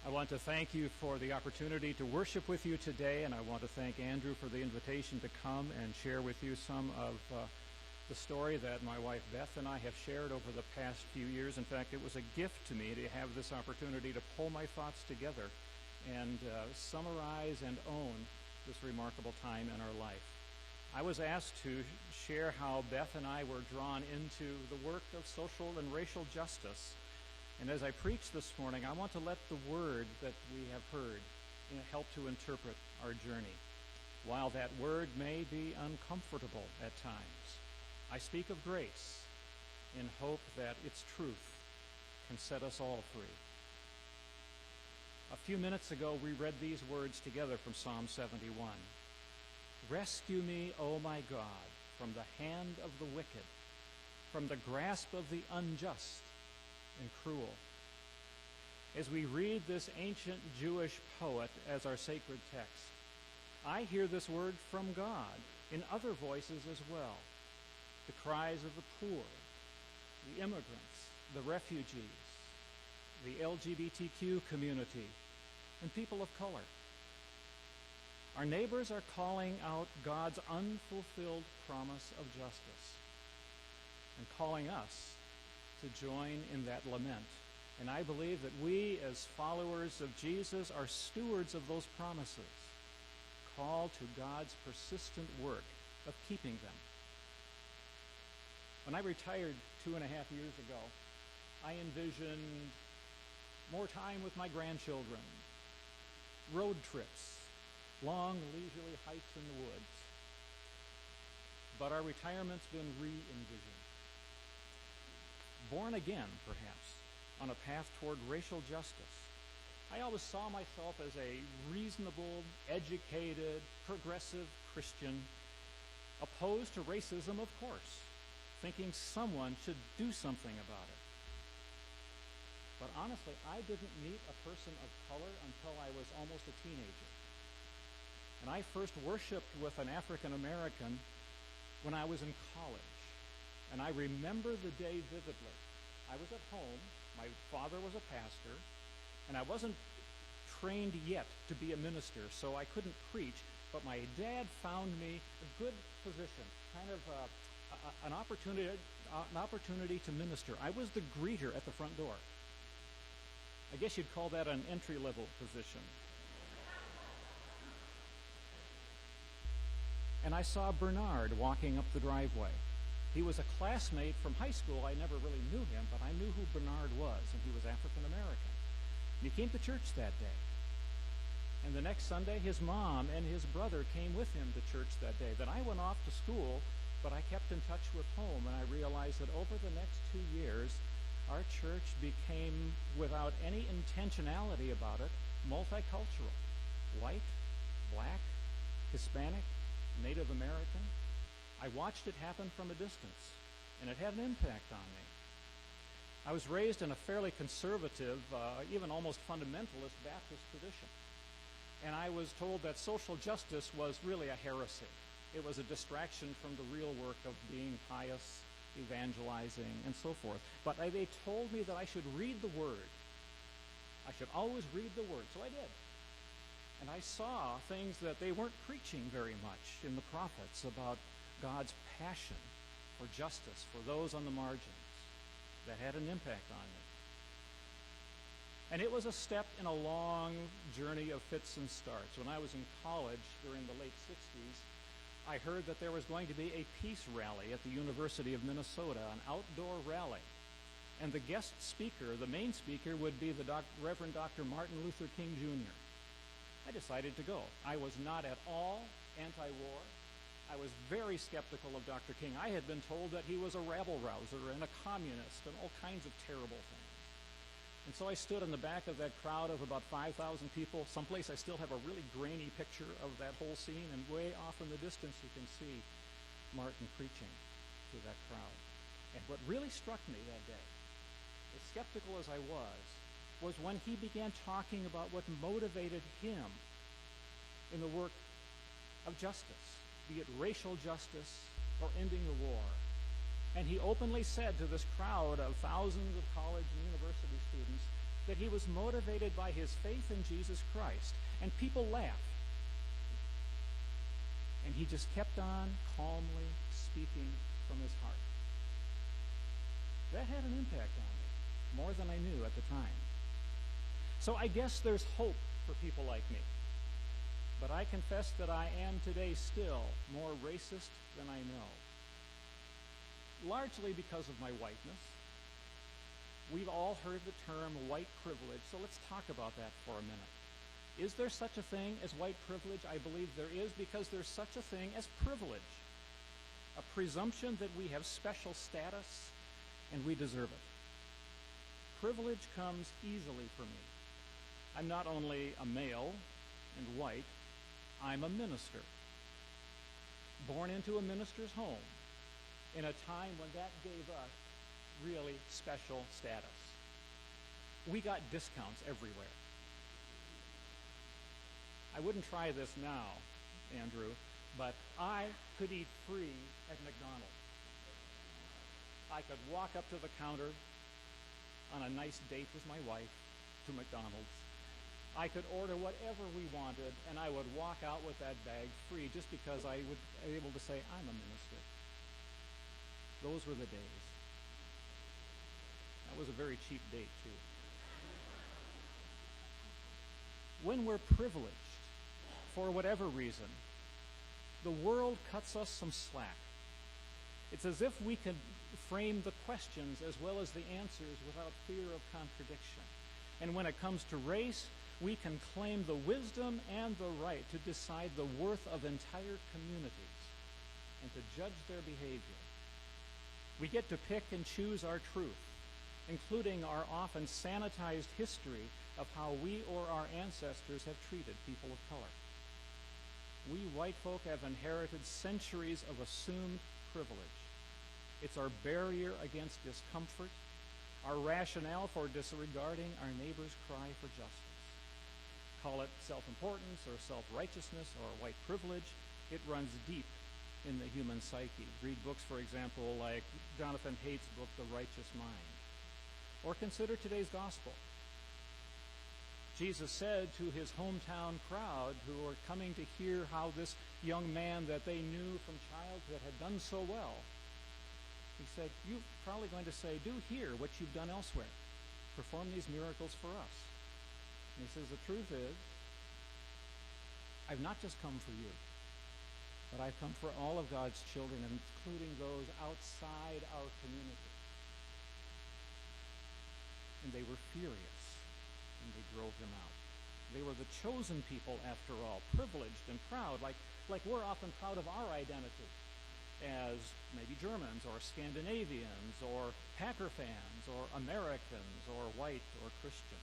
I want to thank you for the opportunity to worship with you today, and I want to thank Andrew for the invitation to come and share with you some of the story that my wife Beth and I have shared over the past few years. In fact, it was a gift to me to have this opportunity to pull my thoughts together and summarize and own this remarkable time in our life. I was asked to share how Beth and I were drawn into the work of social and racial justice. And as I preach this morning, I want to let the word that we have heard help to interpret our journey. While that word may be uncomfortable at times, I speak of grace in hope that its truth can set us all free. A few minutes ago, we read these words together from Psalm 71. Rescue me, O my God, from the hand of the wicked, from the grasp of the unjust and cruel. As we read this ancient Jewish poet as our sacred text, I hear this word from God in other voices as well. The cries of the poor, the immigrants, the refugees, the LGBTQ community, and people of color. Our neighbors are calling out God's unfulfilled promise of justice and calling us to join in that lament. And I believe that we, as followers of Jesus, are stewards of those promises, called to God's persistent work of keeping them. When I retired 2.5 years ago, I envisioned more time with my grandchildren, road trips, long, leisurely hikes in the woods. But our retirement's been re-envisioned. Born again, perhaps, on a path toward racial justice. I always saw myself as a reasonable, educated, progressive Christian, opposed to racism, of course, thinking someone should do something about it. But honestly, I didn't meet a person of color until I was almost a teenager. And I first worshiped with an African American when I was in college. And I remember the day vividly. I was at home, my father was a pastor, and I wasn't trained yet to be a minister, so I couldn't preach, but my dad found me a good position, kind of an opportunity to minister. I was the greeter at the front door. I guess you'd call that an entry-level position. And I saw Bernard walking up the driveway. He was a classmate from high school. I never really knew him, but I knew who Bernard was, and he was African American. And he came to church that day. And the next Sunday, his mom and his brother came with him to church that day. Then I went off to school, but I kept in touch with home, and I realized that over the next 2 years, our church became, without any intentionality about it, multicultural. White, black, Hispanic, Native American. I watched it happen from a distance, and it had an impact on me. I was raised in a fairly conservative, even almost fundamentalist Baptist tradition, and I was told that social justice was really a heresy. It was a distraction from the real work of being pious, evangelizing, and so forth. But they told me that I should read the Word. I should always read the Word, so I did. And I saw things that they weren't preaching very much in the prophets about God's passion for justice for those on the margins. That had an impact on me. And it was a step in a long journey of fits and starts. When I was in college during the late 60s, I heard that there was going to be a peace rally at the University of Minnesota, an outdoor rally. And the guest speaker, the main speaker, would be the Reverend Dr. Martin Luther King Jr. I decided to go. I was not at all anti-war. I was very skeptical of Dr. King. I had been told that he was a rabble-rouser and a communist and all kinds of terrible things. And so I stood in the back of that crowd of about 5,000 people, someplace I still have a really grainy picture of that whole scene, and way off in the distance you can see Martin preaching to that crowd. And what really struck me that day, as skeptical as I was when he began talking about what motivated him in the work of justice, be it racial justice or ending the war. And he openly said to this crowd of thousands of college and university students that he was motivated by his faith in Jesus Christ. And people laughed. And he just kept on calmly speaking from his heart. That had an impact on me, more than I knew at the time. So I guess there's hope for people like me. But I confess that I am today still more racist than I know. Largely because of my whiteness. We've all heard the term white privilege, so let's talk about that for a minute. Is there such a thing as white privilege? I believe there is, because there's such a thing as privilege. A presumption that we have special status and we deserve it. Privilege comes easily for me. I'm not only a male and white, I'm a minister. Born into a minister's home in a time when that gave us really special status. We got discounts everywhere. I wouldn't try this now, Andrew, but I could eat free at McDonald's. I could walk up to the counter on a nice date with my wife to McDonald's. I could order whatever we wanted, and I would walk out with that bag free just because I would be able to say, I'm a minister. Those were the days. That was a very cheap date, too. When we're privileged, for whatever reason, the world cuts us some slack. It's as if we can frame the questions as well as the answers without fear of contradiction. And when it comes to race, we can claim the wisdom and the right to decide the worth of entire communities and to judge their behavior. We get to pick and choose our truth, including our often sanitized history of how we or our ancestors have treated people of color. We white folk have inherited centuries of assumed privilege. It's our barrier against discomfort, our rationale for disregarding our neighbor's cry for justice. Call it self-importance or self-righteousness or white privilege. It runs deep in the human psyche. Read books, for example, like Jonathan Haidt's book, The Righteous Mind. Or consider today's gospel. Jesus said to his hometown crowd who were coming to hear how this young man that they knew from childhood had done so well, he said, you're probably going to say, do here what you've done elsewhere. Perform these miracles for us. And he says, the truth is, I've not just come for you, but I've come for all of God's children, including those outside our community. And they were furious, and they drove him out. They were the chosen people, after all, privileged and proud, like we're often proud of our identity as maybe Germans or Scandinavians or Packer fans or Americans or white or Christian.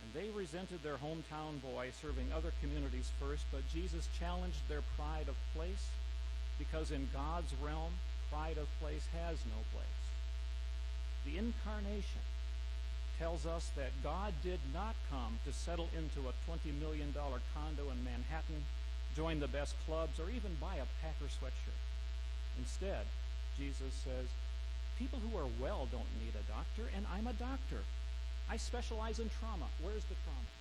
And they resented their hometown boy serving other communities first, but Jesus challenged their pride of place because in God's realm, pride of place has no place. The incarnation tells us that God did not come to settle into a $20 million condo in Manhattan, join the best clubs, or even buy a Packer sweatshirt. Instead, Jesus says, people who are well don't need a doctor, and I'm a doctor. I specialize in trauma. Where's the trauma?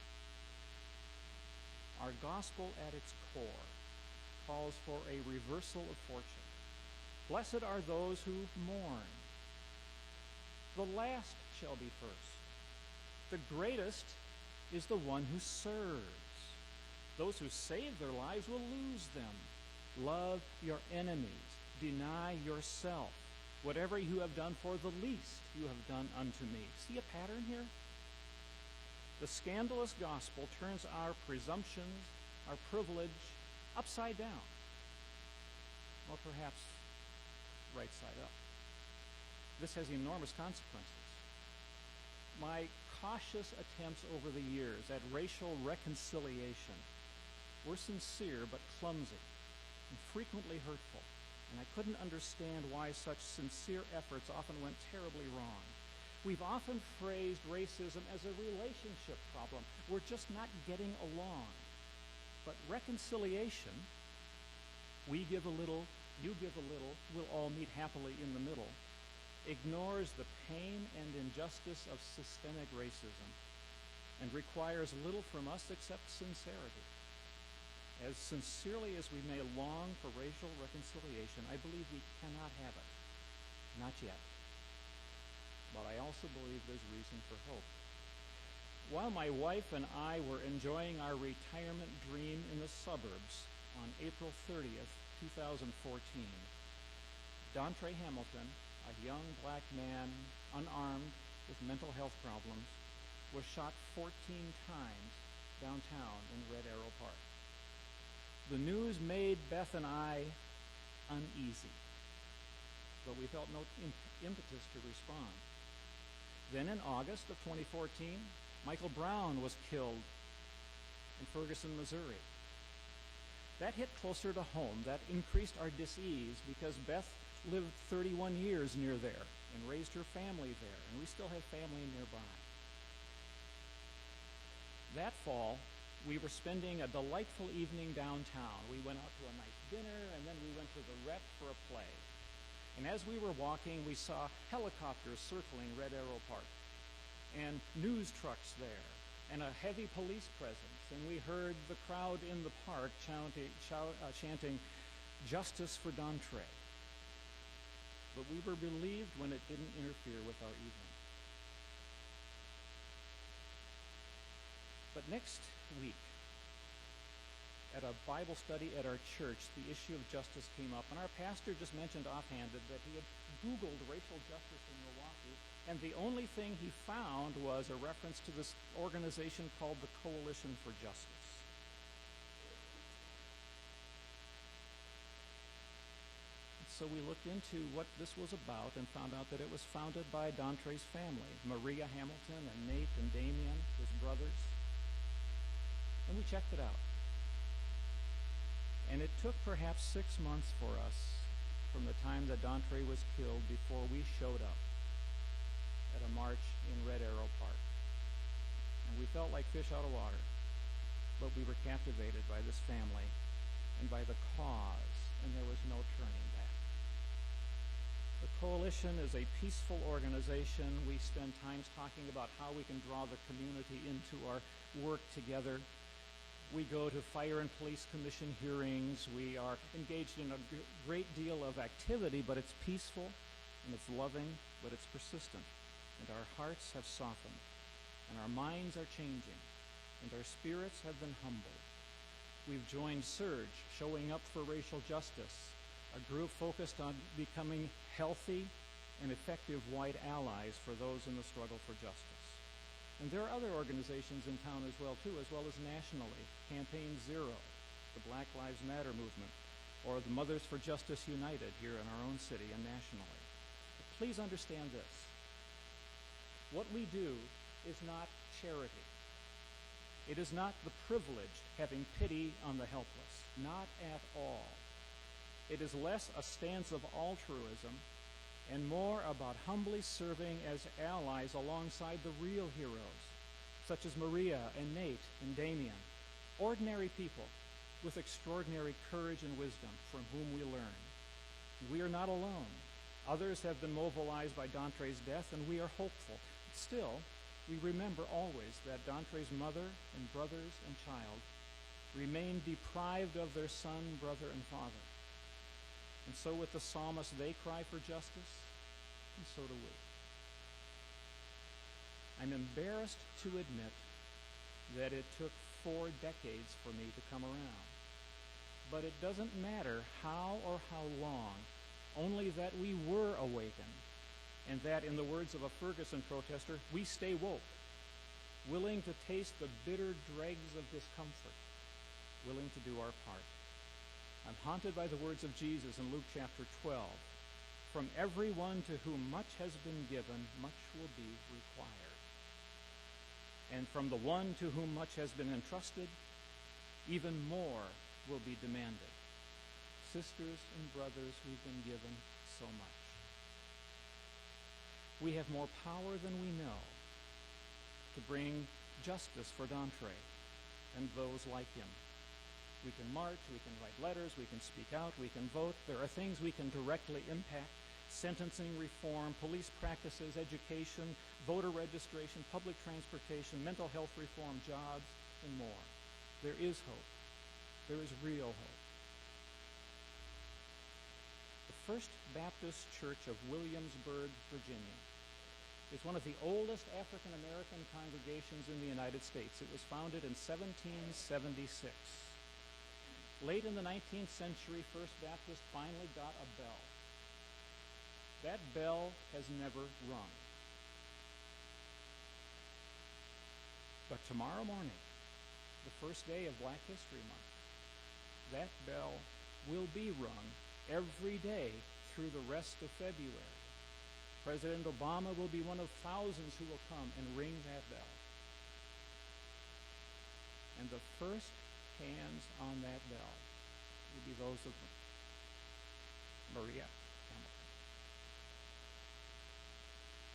Our gospel at its core calls for a reversal of fortune. Blessed are those who mourn. The last shall be first. The greatest is the one who serves. Those who save their lives will lose them. Love your enemies. Deny yourself. Whatever you have done for the least, you have done unto me. See a pattern here? The scandalous gospel turns our presumptions, our privilege, upside down. Or perhaps right side up. This has enormous consequences. My cautious attempts over the years at racial reconciliation were sincere but clumsy and frequently hurtful. And I couldn't understand why such sincere efforts often went terribly wrong. We've often phrased racism as a relationship problem. We're just not getting along. But reconciliation, we give a little, you give a little, we'll all meet happily in the middle, ignores the pain and injustice of systemic racism, and requires little from us except sincerity. As sincerely as we may long for racial reconciliation, I believe we cannot have it. Not yet. But I also believe there's reason for hope. While my wife and I were enjoying our retirement dream in the suburbs on April 30th, 2014, Dontre Hamilton, a young black man, unarmed, with mental health problems, was shot 14 times downtown in Red Arrow Park. The news made Beth and I uneasy, but we felt no impetus to respond. Then in August of 2014, Michael Brown was killed in Ferguson, Missouri. That hit closer to home. That increased our dis-ease because Beth lived 31 years near there and raised her family there, and we still have family nearby. That fall, we were spending a delightful evening downtown. We went out to a nice dinner, and then we went to the Rep for a play. And as we were walking, we saw helicopters circling Red Arrow Park, and news trucks there, and a heavy police presence. And we heard the crowd in the park chanting, "Justice for Dontre." But we were relieved when it didn't interfere with our evening. But next week, at a Bible study at our church, the issue of justice came up, and our pastor just mentioned offhanded that he had Googled racial justice in Milwaukee, and the only thing he found was a reference to this organization called the Coalition for Justice. So we looked into what this was about and found out that it was founded by Dontre's family, Maria Hamilton and Nate and Damien, his brothers. And we checked it out. And it took perhaps 6 months for us from the time that Dontre was killed before we showed up at a march in Red Arrow Park. And we felt like fish out of water, but we were captivated by this family and by the cause, and there was no turning back. The Coalition is a peaceful organization. We spend times talking about how we can draw the community into our work together. We go to Fire and Police Commission hearings. We are engaged in a great deal of activity, but it's peaceful, and it's loving, but it's persistent. And our hearts have softened, and our minds are changing, and our spirits have been humbled. We've joined Surge, Showing Up for Racial Justice, a group focused on becoming healthy and effective white allies for those in the struggle for justice. And there are other organizations in town as well as nationally. Campaign Zero, the Black Lives Matter movement, or the Mothers for Justice United here in our own city and nationally. But please understand this. What we do is not charity. It is not the privileged having pity on the helpless. Not at all. It is less a stance of altruism and more about humbly serving as allies alongside the real heroes, such as Maria and Nate and Damien, ordinary people with extraordinary courage and wisdom from whom we learn. We are not alone. Others have been mobilized by Dontre's death, and we are hopeful. Still, we remember always that Dontre's mother and brothers and child remain deprived of their son, brother, and father. And so with the psalmist, they cry for justice, and so do we. I'm embarrassed to admit that it took 4 decades for me to come around. But it doesn't matter how or how long, only that we were awakened, and that, in the words of a Ferguson protester, we stay woke, willing to taste the bitter dregs of discomfort, willing to do our part. I'm haunted by the words of Jesus in Luke chapter 12. From everyone to whom much has been given, much will be required. And from the one to whom much has been entrusted, even more will be demanded. Sisters and brothers, we've been given so much. We have more power than we know to bring justice for Dontre and those like him. We can march, we can write letters, we can speak out, we can vote. There are things we can directly impact. sentencing reform, police practices, education, voter registration, public transportation, mental health reform, jobs, and more. There is hope. There is real hope. The First Baptist Church of Williamsburg, Virginia, is one of the oldest African American congregations in the United States. It was founded in 1776. Late in the 19th century, First Baptist finally got a bell. That bell has never rung. But tomorrow morning, the first day of Black History Month, that bell will be rung every day through the rest of February. President Obama will be one of thousands who will come and ring that bell. And the first hands on that bell will be those of Maria Hamilton.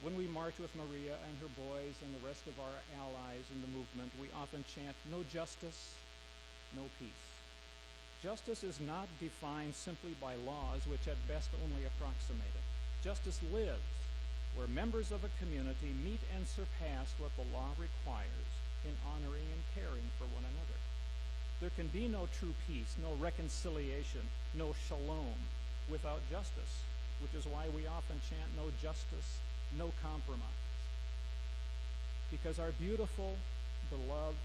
When we march with Maria and her boys and the rest of our allies in the movement, we often chant, "No justice, no peace." Justice is not defined simply by laws, which at best only approximate it. Justice lives where members of a community meet and surpass what the law requires in honoring and caring for one another. There can be no true peace, no reconciliation, no shalom without justice, which is why we often chant no justice, no compromise. Because our beautiful, beloved,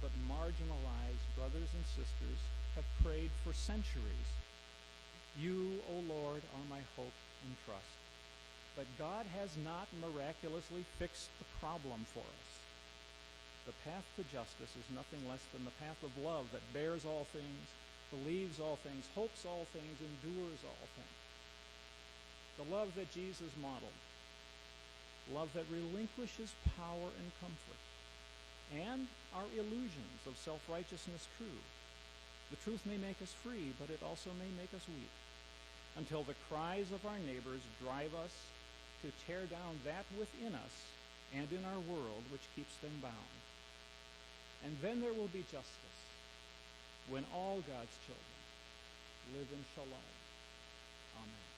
but marginalized brothers and sisters have prayed for centuries. You, O Lord, are my hope and trust. But God has not miraculously fixed the problem for us. The path to justice is nothing less than the path of love that bears all things, believes all things, hopes all things, endures all things. The love that Jesus modeled. Love that relinquishes power and comfort. And our illusions of self-righteousness true. The truth may make us free, but it also may make us weak, until the cries of our neighbors drive us to tear down that within us and in our world which keeps them bound. And then there will be justice, when all God's children live in shalom. Amen.